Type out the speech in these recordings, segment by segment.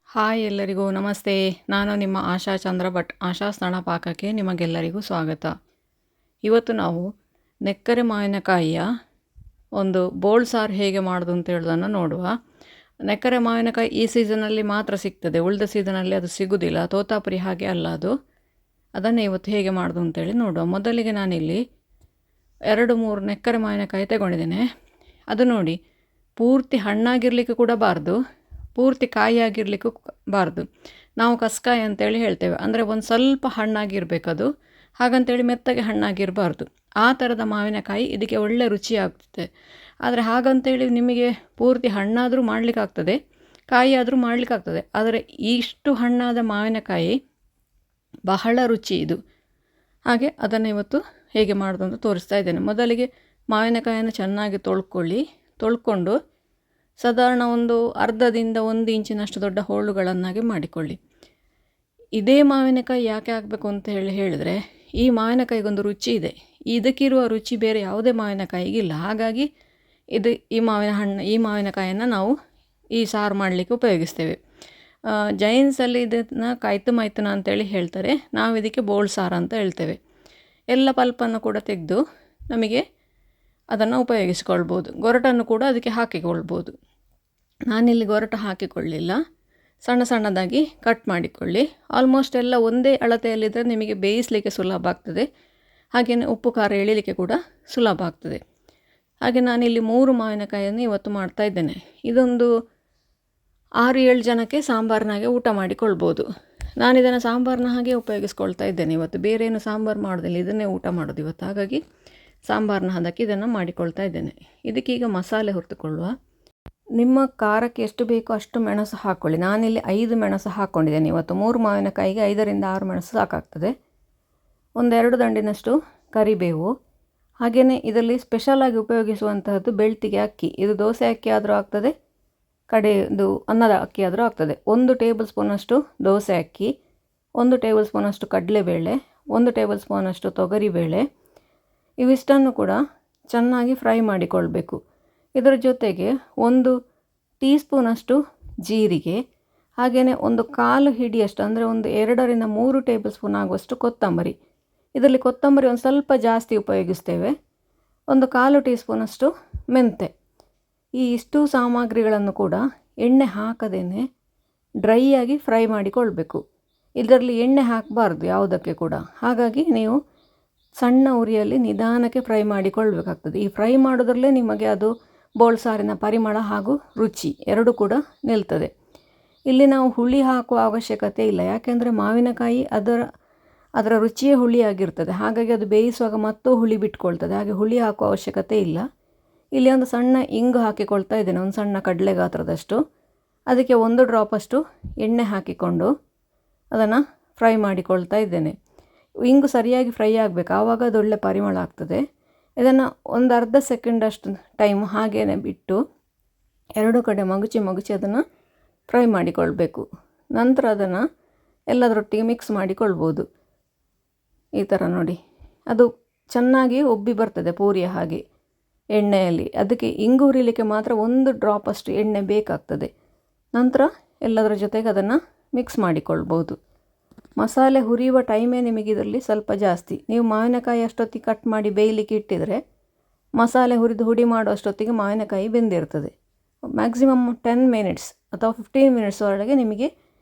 Hi ಎಲ್ಲರಿಗೂ ನಮಸ್ತೆ. ನಾನು ನಿಮ್ಮ ಆಶಾ ಚಂದ್ರ ಭಟ್. ಆಶಾ ಸ್ನಾನ ಪಾಕಕ್ಕೆ ನಿಮಗೆಲ್ಲರಿಗೂ ಸ್ವಾಗತ. ಇವತ್ತು ನಾವು ನೆಕ್ಕರೆ ಮಾವಿನಕಾಯಿಯ ಒಂದು ಬೋಳ್ ಸಾರು ಹೇಗೆ ಮಾಡೋದು ಅಂತ ಹೇಳೋದನ್ನು ನೋಡುವ. ನೆಕ್ಕರೆ ಮಾವಿನಕಾಯಿ ಈ ಸೀಸನಲ್ಲಿ ಮಾತ್ರ ಸಿಗ್ತದೆ, ಉಳಿದ ಸೀಸನಲ್ಲಿ ಅದು ಸಿಗೋದಿಲ್ಲ. ತೋತಾಪುರಿ ಹಾಗೆ ಅಲ್ಲ ಅದು. ಅದನ್ನು ಇವತ್ತು ಹೇಗೆ ಮಾಡೋದು ಅಂತೇಳಿ ನೋಡುವ. ಮೊದಲಿಗೆ ನಾನಿಲ್ಲಿ 2-3 ನೆಕ್ಕರೆ ಮಾವಿನಕಾಯಿ ತಗೊಂಡಿದ್ದೇನೆ. ಅದು ನೋಡಿ, ಪೂರ್ತಿ ಹಣ್ಣಾಗಿರಲಿಕ್ಕೆ ಕೂಡ ಬಾರ್ದು, ಪೂರ್ತಿ ಕಾಯಿಯಾಗಿರಲಿಕ್ಕೂ ಬಾರ್ದು. ನಾವು ಕಸ್ಕಾಯಿ ಅಂತೇಳಿ ಹೇಳ್ತೇವೆ, ಅಂದರೆ ಒಂದು ಸ್ವಲ್ಪ ಹಣ್ಣಾಗಿರಬೇಕದು, ಹಾಗಂತೇಳಿ ಮೆತ್ತಗೆ ಹಣ್ಣಾಗಿರಬಾರ್ದು. ಆ ಥರದ ಮಾವಿನಕಾಯಿ ಇದಕ್ಕೆ ಒಳ್ಳೆ ರುಚಿ ಆಗ್ತದೆ. ಆದರೆ ಹಾಗಂತೇಳಿ ನಿಮಗೆ ಪೂರ್ತಿ ಹಣ್ಣಾದರೂ ಮಾಡಲಿಕ್ಕಾಗ್ತದೆ, ಕಾಯಿ ಆದರೂ ಮಾಡಲಿಕ್ಕಾಗ್ತದೆ. ಆದರೆ ಇಷ್ಟು ಹಣ್ಣಾದ ಮಾವಿನಕಾಯಿ ಬಹಳ ರುಚಿ ಇದು. ಹಾಗೆ ಅದನ್ನು ಇವತ್ತು ಹೇಗೆ ಮಾಡೋದು ಅಂತ ತೋರಿಸ್ತಾ ಇದ್ದೇನೆ. ಮೊದಲಿಗೆ ಮಾವಿನಕಾಯಿಯನ್ನು ಚೆನ್ನಾಗಿ ತೊಳ್ಕೊಂಡು ಸಾಧಾರಣ ಒಂದು ಅರ್ಧದಿಂದ 1 ಇಂಚಿನಷ್ಟು ದೊಡ್ಡ ಹೋಳುಗಳನ್ನಾಗಿ ಮಾಡಿಕೊಳ್ಳಿ. ಇದೇ ಮಾವಿನಕಾಯಿ ಯಾಕೆ ಆಗಬೇಕು ಅಂತ ಹೇಳಿದರೆ, ಈ ಮಾವಿನಕಾಯಿಗೊಂದು ರುಚಿ ಇದೆ. ಇದಕ್ಕಿರುವ ರುಚಿ ಬೇರೆ ಯಾವುದೇ ಮಾವಿನಕಾಯಿಗಿಲ್ಲ. ಹಾಗಾಗಿ ಈ ಮಾವಿನಕಾಯಿಯನ್ನು ನಾವು ಈ ಸಾರು ಮಾಡಲಿಕ್ಕೆ ಉಪಯೋಗಿಸ್ತೇವೆ. ಜೈನ್ಸಲ್ಲಿ ಇದನ್ನು ಕಾಯ್ತು ಮೈತುನ ಅಂತೇಳಿ ಹೇಳ್ತಾರೆ. ನಾವು ಇದಕ್ಕೆ ಬೋಳ್ ಸಾರು ಅಂತ ಹೇಳ್ತೇವೆ. ಎಲ್ಲ ಪಲ್ಪನ್ನು ಕೂಡ ತೆಗೆದು ನಮಗೆ ಅದನ್ನು ಉಪಯೋಗಿಸಿಕೊಳ್ಬೋದು. ಗೊರಟನ್ನು ಕೂಡ ಅದಕ್ಕೆ ಹಾಕಿಕೊಳ್ಬೋದು. ನಾನಿಲ್ಲಿ ಗೊರಟು ಹಾಕಿಕೊಳ್ಳಿಲ್ಲ, ಸಣ್ಣ ಸಣ್ಣದಾಗಿ ಕಟ್ ಮಾಡಿಕೊಳ್ಳಿ. ಆಲ್ಮೋಸ್ಟ್ ಎಲ್ಲ ಒಂದೇ ಅಳತೆಯಲ್ಲಿದ್ದರೆ ನಿಮಗೆ ಬೇಯಿಸಲಿಕ್ಕೆ ಸುಲಭ ಆಗ್ತದೆ, ಹಾಗೆಯೇ ಉಪ್ಪು ಖಾರ ಎಳಿಲಿಕ್ಕೆ ಕೂಡ ಸುಲಭ ಆಗ್ತದೆ. ಹಾಗೆ ನಾನಿಲ್ಲಿ 3 ಮಾವಿನಕಾಯಿಯನ್ನು ಇವತ್ತು ಮಾಡ್ತಾ ಇದ್ದೇನೆ. ಇದೊಂದು 6-7 ಜನಕ್ಕೆ ಸಾಂಬಾರಿನಾಗೆ ಊಟ ಮಾಡಿಕೊಳ್ಬೋದು. ನಾನಿದನ್ನು ಸಾಂಬಾರನ್ನ ಹಾಗೆ ಉಪಯೋಗಿಸ್ಕೊಳ್ತಾ ಇದ್ದೇನೆ ಇವತ್ತು. ಬೇರೆ ಏನು ಸಾಂಬಾರು ಮಾಡೋದಿಲ್ಲ, ಇದನ್ನೇ ಊಟ ಮಾಡೋದು ಇವತ್ತು. ಹಾಗಾಗಿ ಸಾಂಬಾರನ್ನ ಹದಕ್ಕೆ ಇದನ್ನು ಮಾಡಿಕೊಳ್ತಾ ಇದ್ದೇನೆ. ಇದಕ್ಕೀಗ ಮಸಾಲೆ ಹುರಿದುಕೊಳ್ಳುವ. ನಿಮ್ಮ ಖಾರಕ್ಕೆ ಎಷ್ಟು ಬೇಕೋ ಅಷ್ಟು ಮೆಣಸು ಹಾಕ್ಕೊಳ್ಳಿ. ನಾನಿಲ್ಲಿ 5 ಮೆಣಸು ಹಾಕ್ಕೊಂಡಿದ್ದೇನೆ ಇವತ್ತು. 3 ಮಾವಿನಕಾಯಿಗೆ 5ರಿಂದ 6 ಮೆಣಸು ಸಾಕಾಗ್ತದೆ. 1-2 ದಂಡಿನಷ್ಟು ಕರಿಬೇವು. ಹಾಗೆಯೇ ಇದರಲ್ಲಿ ಸ್ಪೆಷಲಾಗಿ ಉಪಯೋಗಿಸುವಂತಹದ್ದು ಬೆಳ್ತಿಗೆ ಅಕ್ಕಿ. ಇದು ದೋಸೆ ಅಕ್ಕಿ ಆದರೂ ಆಗ್ತದೆ, ಕಡೆದು ಅನ್ನದ ಅಕ್ಕಿ ಆದರೂ ಆಗ್ತದೆ. 1 ಟೇಬಲ್ ಸ್ಪೂನಷ್ಟು ದೋಸೆ ಅಕ್ಕಿ, 1 ಟೇಬಲ್ ಸ್ಪೂನಷ್ಟು ಕಡಲೆಬೇಳೆ, 1 ಟೇಬಲ್ ಸ್ಪೂನಷ್ಟು ತೊಗರಿಬೇಳೆ. ಇವಿಷ್ಟನ್ನು ಕೂಡ ಚೆನ್ನಾಗಿ ಫ್ರೈ ಮಾಡಿಕೊಳ್ಬೇಕು. ಇದರ ಜೊತೆಗೆ 1 ಟೀ ಸ್ಪೂನಷ್ಟು ಜೀರಿಗೆ, ಹಾಗೆಯೇ 1/4 ಹಿಡಿಯಷ್ಟು, ಅಂದರೆ 2ರಿಂದ 3 ಟೇಬಲ್ ಸ್ಪೂನ್ ಆಗುವಷ್ಟು ಕೊತ್ತಂಬರಿ. ಇದರಲ್ಲಿ ಕೊತ್ತಂಬರಿ ಒಂದು ಸ್ವಲ್ಪ ಜಾಸ್ತಿ ಉಪಯೋಗಿಸ್ತೇವೆ. 1/4 ಟೀ ಸ್ಪೂನಷ್ಟು ಮೆಂತೆ. ಈ ಇಷ್ಟು ಸಾಮಗ್ರಿಗಳನ್ನು ಕೂಡ ಎಣ್ಣೆ ಹಾಕದೇನೆ ಡ್ರೈ ಆಗಿ ಫ್ರೈ ಮಾಡಿಕೊಳ್ಬೇಕು. ಇದರಲ್ಲಿ ಎಣ್ಣೆ ಹಾಕಬಾರ್ದು ಯಾವುದಕ್ಕೆ ಕೂಡ. ಹಾಗಾಗಿ ನೀವು ಸಣ್ಣ ಉರಿಯಲ್ಲಿ ನಿಧಾನಕ್ಕೆ ಫ್ರೈ ಮಾಡಿಕೊಳ್ಬೇಕಾಗ್ತದೆ. ಈ ಫ್ರೈ ಮಾಡೋದ್ರಲ್ಲೇ ನಿಮಗೆ ಅದು ಬೋಳ್ ಸಾರಿನ ಪರಿಮಳ ಹಾಗೂ ರುಚಿ ಎರಡೂ ಕೂಡ ನಿಲ್ತದೆ. ಇಲ್ಲಿ ನಾವು ಹುಳಿ ಹಾಕುವ ಅವಶ್ಯಕತೆ ಇಲ್ಲ, ಯಾಕೆಂದರೆ ಮಾವಿನಕಾಯಿ ಅದರ ರುಚಿಯೇ ಹುಳಿಯಾಗಿರ್ತದೆ. ಹಾಗಾಗಿ ಅದು ಬೇಯಿಸುವಾಗ ಮತ್ತೂ ಹುಳಿ ಬಿಟ್ಕೊಳ್ತದೆ. ಹಾಗೆ ಹುಳಿ ಹಾಕುವ ಅವಶ್ಯಕತೆ ಇಲ್ಲ. ಇಲ್ಲಿ ಒಂದು ಸಣ್ಣ ಇಂಗು ಹಾಕಿಕೊಳ್ತಾ ಇದ್ದೇನೆ, ಒಂದು ಸಣ್ಣ ಕಡಲೆ ಗಾತ್ರದಷ್ಟು. ಅದಕ್ಕೆ 1 ಡ್ರಾಪಷ್ಟು ಎಣ್ಣೆ ಹಾಕಿಕೊಂಡು ಅದನ್ನು ಫ್ರೈ ಮಾಡಿಕೊಳ್ತಾ ಇದ್ದೇನೆ. ಇಂಗು ಸರಿಯಾಗಿ ಫ್ರೈ ಆಗಬೇಕು, ಆವಾಗ ಅದು ಒಳ್ಳೆ ಪರಿಮಳ ಆಗ್ತದೆ. ಇದನ್ನು ಒಂದು ಅರ್ಧ ಸೆಕೆಂಡಷ್ಟು ಟೈಮ್ ಹಾಗೇ ಬಿಟ್ಟು 2 ಕಡೆ ಮಗುಚಿ ಅದನ್ನು ಫ್ರೈ ಮಾಡಿಕೊಳ್ಬೇಕು. ನಂತರ ಅದನ್ನು ಎಲ್ಲದರೊಟ್ಟಿಗೆ ಮಿಕ್ಸ್ ಮಾಡಿಕೊಳ್ಬೋದು. ಈ ಥರ ನೋಡಿ, ಅದು ಚೆನ್ನಾಗಿ ಉಬ್ಬಿ ಬರ್ತದೆ ಪೂರಿಯ ಹಾಗೆ ಎಣ್ಣೆಯಲ್ಲಿ. ಅದಕ್ಕೆ ಇಂಗು ಹುರಿಲಿಕ್ಕೆ ಮಾತ್ರ 1 ಡ್ರಾಪಷ್ಟು ಎಣ್ಣೆ ಬೇಕಾಗ್ತದೆ. ನಂತರ ಎಲ್ಲದರ ಜೊತೆಗೆ ಅದನ್ನು ಮಿಕ್ಸ್ ಮಾಡಿಕೊಳ್ಬೋದು. ಮಸಾಲೆ ಹುರಿಯುವ ಟೈಮೇ ನಿಮಗೆ ಇದರಲ್ಲಿ ಸ್ವಲ್ಪ ಜಾಸ್ತಿ. ನೀವು ಮಾವಿನಕಾಯಿ ಅಷ್ಟೊತ್ತಿಗೆ ಕಟ್ ಮಾಡಿ ಬೇಯಲಿಕ್ಕೆ ಇಟ್ಟಿದರೆ ಮಸಾಲೆ ಹುಡಿ ಮಾಡೋ ಅಷ್ಟೊತ್ತಿಗೆ ಮಾವಿನಕಾಯಿ ಬೆಂದಿರ್ತದೆ. ಮ್ಯಾಕ್ಸಿಮಮ್ 10 ಮಿನಿಟ್ಸ್ ಅಥವಾ 15 ಮಿನಿಟ್ಸ್ ಒಳಗೆ ನಿಮಗೆ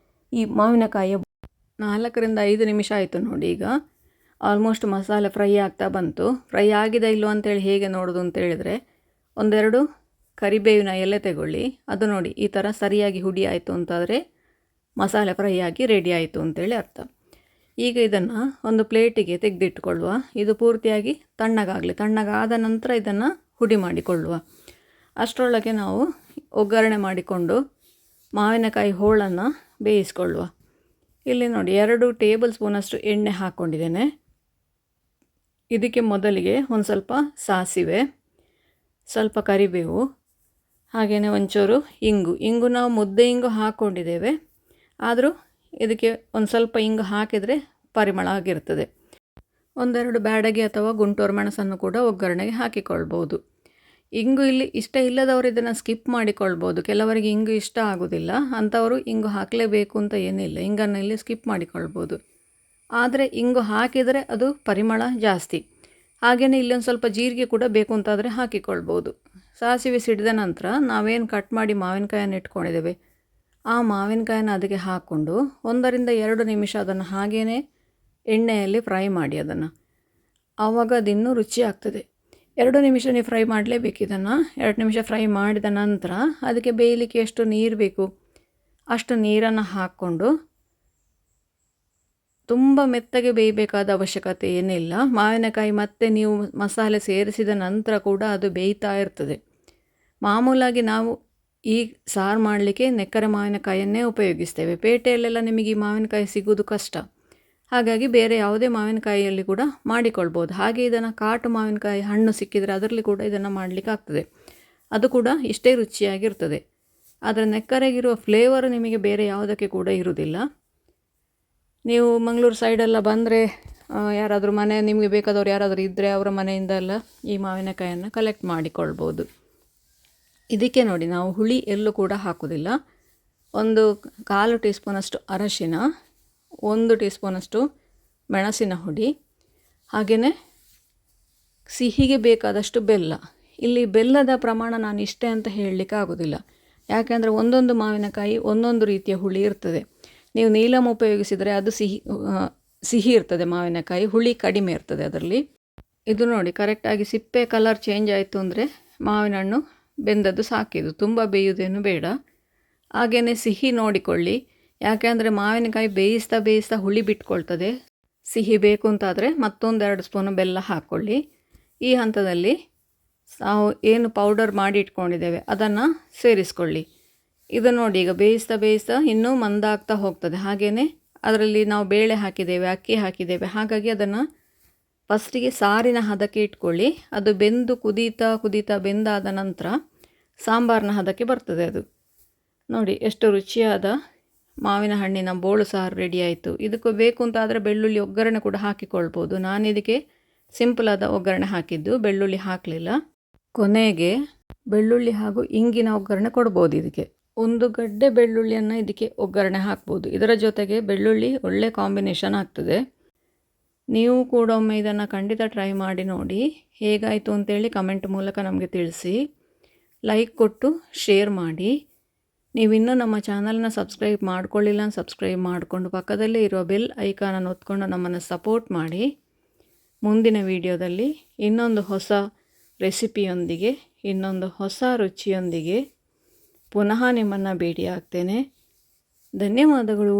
ಈ ಮಾವಿನಕಾಯಿಯ 4ರಿಂದ 5 ನಿಮಿಷ ಆಯಿತು ನೋಡಿ. ಈಗ ಆಲ್ಮೋಸ್ಟ್ ಮಸಾಲೆ ಫ್ರೈ ಆಗ್ತಾ ಬಂತು. ಫ್ರೈ ಆಗಿದೆ ಇಲ್ಲೋ ಅಂತೇಳಿ ಹೇಗೆ ನೋಡೋದು ಅಂತೇಳಿದರೆ, 1-2 ಕರಿಬೇವಿನ ಎಲೆ ತಗೊಳ್ಳಿ. ಅದು ನೋಡಿ ಈ ಥರ ಸರಿಯಾಗಿ ಹುಡಿ ಆಯಿತು ಅಂತಾದರೆ ಮಸಾಲೆ ಫ್ರೈ ಆಗಿ ರೆಡಿ ಆಯಿತು ಅಂತೇಳಿ ಅರ್ಥ. ಈಗ ಇದನ್ನು ಒಂದು ಪ್ಲೇಟಿಗೆ ತೆಗೆದಿಟ್ಟುಕೊಳ್ಳುವ. ಇದು ಪೂರ್ತಿಯಾಗಿ ತಣ್ಣಗಾದ ನಂತರ ಇದನ್ನು ಹುಡಿ ಮಾಡಿಕೊಳ್ಳುವ. ಅಷ್ಟರೊಳಗೆ ನಾವು ಒಗ್ಗರಣೆ ಮಾಡಿಕೊಂಡು ಮಾವಿನಕಾಯಿ ಹೋಳನ್ನು ಬೇಯಿಸಿಕೊಳ್ಳುವ. ಇಲ್ಲಿ ನೋಡಿ 2 ಟೇಬಲ್ ಸ್ಪೂನಷ್ಟು ಎಣ್ಣೆ ಹಾಕ್ಕೊಂಡಿದ್ದೇನೆ. ಇದಕ್ಕೆ ಮೊದಲಿಗೆ ಒಂದು ಸ್ವಲ್ಪ ಸಾಸಿವೆ, ಸ್ವಲ್ಪ ಕರಿಬೇವು, ಹಾಗೆಯೇ ಒಂಚೂರು ಇಂಗು ನಾವು ಮುದ್ದೆ ಇಂಗು ಹಾಕ್ಕೊಂಡಿದ್ದೇವೆ, ಆದರೂ ಇದಕ್ಕೆ ಒಂದು ಸ್ವಲ್ಪ ಇಂಗು ಹಾಕಿದರೆ ಪರಿಮಳ ಆಗಿರ್ತದೆ. 1-2 ಬ್ಯಾಡಗಿ ಅಥವಾ ಗುಂಟೂರು ಮೆಣಸನ್ನು ಕೂಡ ಒಗ್ಗರಣೆಗೆ ಹಾಕಿಕೊಳ್ಬೋದು. ಇಂಗು ಇಲ್ಲಿ ಇಷ್ಟ ಇಲ್ಲದವರು ಇದನ್ನು ಸ್ಕಿಪ್ ಮಾಡಿಕೊಳ್ಬೋದು. ಕೆಲವರಿಗೆ ಇಂಗು ಇಷ್ಟ ಆಗೋದಿಲ್ಲ, ಅಂಥವರು ಇಂಗು ಹಾಕಲೇಬೇಕು ಅಂತ ಏನಿಲ್ಲ, ಇಂಗನ್ನು ಇಲ್ಲಿ ಸ್ಕಿಪ್ ಮಾಡಿಕೊಳ್ಬೋದು. ಆದರೆ ಇಂಗು ಹಾಕಿದರೆ ಅದು ಪರಿಮಳ ಜಾಸ್ತಿ. ಹಾಗೆಯೇ ಇಲ್ಲೊಂದು ಸ್ವಲ್ಪ ಜೀರಿಗೆ ಕೂಡ ಬೇಕು ಅಂತಾದರೆ ಹಾಕಿಕೊಳ್ಬೋದು. ಸಾಸಿವೆ ಸಿಡಿದ ನಂತರ ನಾವೇನು ಕಟ್ ಮಾಡಿ ಮಾವಿನಕಾಯನ್ನು ಇಟ್ಕೊಂಡಿದ್ದೇವೆ ಆ ಮಾವಿನಕಾಯನ್ನು ಅದಕ್ಕೆ ಹಾಕ್ಕೊಂಡು 1-2 ನಿಮಿಷ ಅದನ್ನು ಹಾಗೇ ಎಣ್ಣೆಯಲ್ಲಿ ಫ್ರೈ ಮಾಡಿ ಅದನ್ನು. ಆವಾಗ ಅದಿನ್ನೂ ರುಚಿ ಆಗ್ತದೆ. 2 ನಿಮಿಷ ನೀವು ಫ್ರೈ ಮಾಡಲೇಬೇಕು ಇದನ್ನು. 2 ನಿಮಿಷ ಫ್ರೈ ಮಾಡಿದ ನಂತರ ಅದಕ್ಕೆ ಬೇಯಲಿಕ್ಕೆ ಎಷ್ಟು ನೀರು ಬೇಕು ಅಷ್ಟು ನೀರನ್ನು ಹಾಕ್ಕೊಂಡು, ತುಂಬ ಮೆತ್ತಗೆ ಬೇಯಬೇಕಾದ ಅವಶ್ಯಕತೆ ಏನಿಲ್ಲ. ಮಾವಿನಕಾಯಿ ಮತ್ತೆ ನೀವು ಮಸಾಲೆ ಸೇರಿಸಿದ ನಂತರ ಕೂಡ ಅದು ಬೇಯ್ತಾ ಇರ್ತದೆ. ಮಾಮೂಲಾಗಿ ನಾವು ಈ ಸಾರು ಮಾಡಲಿಕ್ಕೆ ನೆಕ್ಕರೆ ಮಾವಿನಕಾಯನ್ನೇ ಉಪಯೋಗಿಸ್ತೇವೆ. ಪೇಟೆಯಲ್ಲೆಲ್ಲ ನಿಮಗೆ ಈ ಮಾವಿನಕಾಯಿ ಸಿಗೋದು ಕಷ್ಟ. ಹಾಗಾಗಿ ಬೇರೆ ಯಾವುದೇ ಮಾವಿನಕಾಯಿಯಲ್ಲಿ ಕೂಡ ಮಾಡಿಕೊಳ್ಬೋದು. ಹಾಗೆ ಇದನ್ನು ಕಾಟು ಮಾವಿನಕಾಯಿ ಹಣ್ಣು ಸಿಕ್ಕಿದರೆ ಅದರಲ್ಲಿ ಕೂಡ ಇದನ್ನು ಮಾಡಲಿಕ್ಕೆ ಆಗ್ತದೆ. ಅದು ಕೂಡ ಇಷ್ಟೇ ರುಚಿಯಾಗಿರ್ತದೆ. ಆದರೆ ನೆಕ್ಕರೆಗಿರುವ ಫ್ಲೇವರ್ ನಿಮಗೆ ಬೇರೆ ಯಾವುದಕ್ಕೆ ಕೂಡ ಇರುವುದಿಲ್ಲ. ನೀವು ಮಂಗಳೂರು ಸೈಡೆಲ್ಲ ಬಂದರೆ ಯಾರಾದರೂ ನಿಮಗೆ ಬೇಕಾದವರು ಯಾರಾದರೂ ಇದ್ದರೆ ಅವರ ಮನೆಯಿಂದೆಲ್ಲ ಈ ಮಾವಿನಕಾಯನ್ನು ಕಲೆಕ್ಟ್ ಮಾಡಿಕೊಳ್ಬೋದು. ಇದಕ್ಕೆ ನೋಡಿ, ನಾವು ಹುಳಿ ಎಲ್ಲೂ ಕೂಡ ಹಾಕೋದಿಲ್ಲ. 1/4 ಟೀ ಸ್ಪೂನಷ್ಟು ಅರಶಿನ, 1 ಟೀ ಸ್ಪೂನಷ್ಟು ಮೆಣಸಿನ ಹುಡಿ, ಹಾಗೆಯೇ ಸಿಹಿಗೆ ಬೇಕಾದಷ್ಟು ಬೆಲ್ಲ. ಇಲ್ಲಿ ಬೆಲ್ಲದ ಪ್ರಮಾಣ ನಾನು ಇಷ್ಟೇ ಅಂತ ಹೇಳಲಿಕ್ಕೆ ಆಗೋದಿಲ್ಲ. ಯಾಕೆಂದರೆ ಒಂದೊಂದು ಮಾವಿನಕಾಯಿ ಒಂದೊಂದು ರೀತಿಯ ಹುಳಿ ಇರ್ತದೆ. ನೀವು ನೀಲಮ್ ಉಪಯೋಗಿಸಿದರೆ ಅದು ಸಿಹಿ ಇರ್ತದೆ ಮಾವಿನಕಾಯಿ, ಹುಳಿ ಕಡಿಮೆ ಇರ್ತದೆ ಅದರಲ್ಲಿ. ಇದು ನೋಡಿ, ಕರೆಕ್ಟಾಗಿ ಸಿಪ್ಪೆ ಕಲರ್ ಚೇಂಜ್ ಆಯಿತು ಅಂದರೆ ಮಾವಿನ ಹಣ್ಣು ಬೆಂದದ್ದು ಸಾಕಿದು, ತುಂಬ ಬೇಯುವುದೇನು ಬೇಡ. ಹಾಗೆಯೇ ಸಿಹಿ ನೋಡಿಕೊಳ್ಳಿ, ಯಾಕೆಂದರೆ ಮಾವಿನಕಾಯಿ ಬೇಯಿಸ್ತಾ ಹುಳಿ ಬಿಟ್ಕೊಳ್ತದೆ. ಸಿಹಿ ಬೇಕು ಅಂತಾದರೆ ಮತ್ತೊಂದು 2 ಸ್ಪೂನು ಬೆಲ್ಲ ಹಾಕ್ಕೊಳ್ಳಿ. ಈ ಹಂತದಲ್ಲಿ ನಾವು ಏನು ಪೌಡರ್ ಮಾಡಿ ಇಟ್ಕೊಂಡಿದ್ದೇವೆ ಅದನ್ನು ಸೇರಿಸ್ಕೊಳ್ಳಿ. ಇದು ನೋಡಿ, ಈಗ ಬೇಯಿಸ್ತಾ ಇನ್ನೂ ಮಂದಾಗ್ತಾ ಹೋಗ್ತದೆ. ಹಾಗೆಯೇ ಅದರಲ್ಲಿ ನಾವು ಬೇಳೆ ಹಾಕಿದ್ದೇವೆ, ಅಕ್ಕಿ ಹಾಕಿದ್ದೇವೆ. ಹಾಗಾಗಿ ಅದನ್ನು ಫಸ್ಟಿಗೆ ಸಾರಿನ ಹದಕ್ಕೆ ಇಟ್ಕೊಳ್ಳಿ. ಅದು ಬೆಂದು ಕುದೀತಾ ಬೆಂದಾದ ನಂತರ ಸಾಂಬಾರಿನ ಹದಕ್ಕೆ ಬರ್ತದೆ ಅದು. ನೋಡಿ ಎಷ್ಟು ರುಚಿಯಾದ ಮಾವಿನ ಹಣ್ಣಿನ ಬೋಳು ಸಾರು ರೆಡಿ ಆಯಿತು. ಇದಕ್ಕೆ ಬೇಕು ಅಂತಾದರೆ ಬೆಳ್ಳುಳ್ಳಿ ಒಗ್ಗರಣೆ ಕೂಡ ಹಾಕಿಕೊಳ್ಬೋದು. ನಾನಿದಕ್ಕೆ ಸಿಂಪಲಾದ ಒಗ್ಗರಣೆ ಹಾಕಿದ್ದು, ಬೆಳ್ಳುಳ್ಳಿ ಹಾಕಲಿಲ್ಲ. ಕೊನೆಗೆ ಬೆಳ್ಳುಳ್ಳಿ ಹಾಗೂ ಇಂಗಿನ ಒಗ್ಗರಣೆ ಕೊಡ್ಬೋದು. ಇದಕ್ಕೆ 1 ಗಡ್ಡೆ ಬೆಳ್ಳುಳ್ಳಿಯನ್ನು ಇದಕ್ಕೆ ಒಗ್ಗರಣೆ ಹಾಕ್ಬೋದು. ಇದರ ಜೊತೆಗೆ ಬೆಳ್ಳುಳ್ಳಿ ಒಳ್ಳೆ ಕಾಂಬಿನೇಷನ್ ಆಗ್ತದೆ. ನೀವು ಕೂಡ ಒಮ್ಮೆ ಇದನ್ನು ಖಂಡಿತ ಟ್ರೈ ಮಾಡಿ ನೋಡಿ. ಹೇಗಾಯಿತು ಅಂತೇಳಿ ಕಮೆಂಟ್ ಮೂಲಕ ನಮಗೆ ತಿಳಿಸಿ. ಲೈಕ್ ಕೊಟ್ಟು ಶೇರ್ ಮಾಡಿ. ನೀವಿನ್ನೂ ನಮ್ಮ ಚಾನಲ್ನ ಸಬ್ಸ್ಕ್ರೈಬ್ ಮಾಡ್ಕೊಳ್ಳಿಲ್ಲ, ಸಬ್ಸ್ಕ್ರೈಬ್ ಮಾಡಿಕೊಂಡು ಪಕ್ಕದಲ್ಲೇ ಇರುವ ಬೆಲ್ ಐಕಾನನ್ನು ಒತ್ಕೊಂಡು ನಮ್ಮನ್ನು ಸಪೋರ್ಟ್ ಮಾಡಿ. ಮುಂದಿನ ವಿಡಿಯೋದಲ್ಲಿ ಇನ್ನೊಂದು ಹೊಸ ರೆಸಿಪಿಯೊಂದಿಗೆ, ಇನ್ನೊಂದು ಹೊಸ ರುಚಿಯೊಂದಿಗೆ ಪುನಃ ನಿಮ್ಮನ್ನು ಭೇಟಿಯಾಗ್ತೇನೆ. ಧನ್ಯವಾದಗಳು.